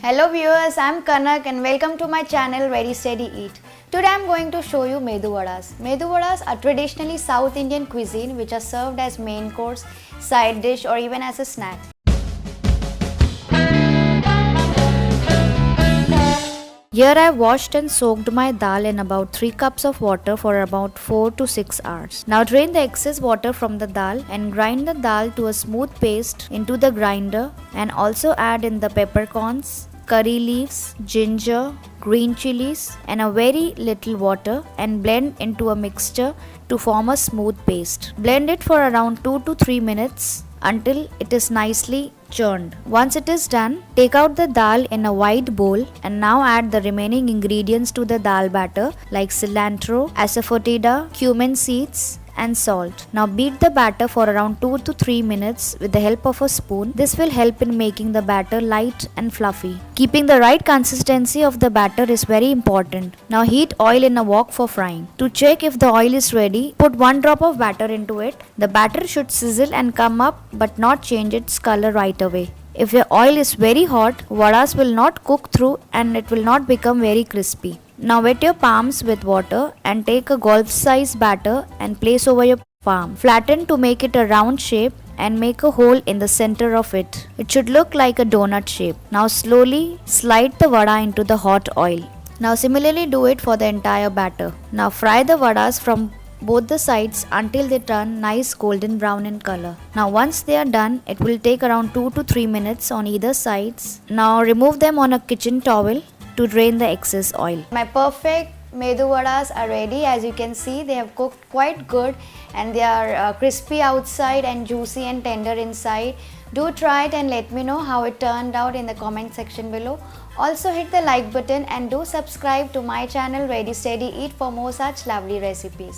Hello viewers, I am Kanak and welcome to my channel Very Steady Eat. Today I am going to show you Medu Vadas. Medu Vadas are traditionally South Indian cuisine which are served as main course, side dish or even as a snack. Here I washed and soaked my dal in about 3 cups of water for about 4 to 6 hours. Now drain the excess water from the dal and grind the dal to a smooth paste into the grinder, and also add in the peppercorns, curry leaves, ginger, green chillies and a very little water and blend into a mixture to form a smooth paste. Blend it for around 2 to 3 minutes until it is nicely churned. Once it is done, take out the dal in a wide bowl and now add the remaining ingredients to the dal batter like cilantro, asafetida, cumin seeds and salt. Now beat the batter for around 2 to 3 minutes with the help of a spoon. This will help in making the batter light and fluffy. Keeping the right consistency of the batter is very important. Now heat oil in a wok for frying. To check if the oil is ready, put 1 drop of batter into it. The batter should sizzle and come up but not change its color right away. If your oil is very hot, vadas will not cook through and it will not become very crispy. Now wet your palms with water and take a golf size batter and place over your palm. Flatten to make it a round shape and make a hole in the center of it. It should look like a donut shape. Now slowly slide the vada into the hot oil. Now similarly do it for the entire batter. Now fry the vadas from both the sides until they turn nice golden brown in color. Now once they are done, it will take around 2 to 3 minutes on either sides. Now remove them on a kitchen towel to drain the excess oil. My perfect Medu Vadas are ready. As you can see, they have cooked quite good and they are crispy outside and juicy and tender inside. Do try it and let me know how it turned out in the comment section below. Also hit the like button and do subscribe to my channel Ready Steady Eat for more such lovely recipes.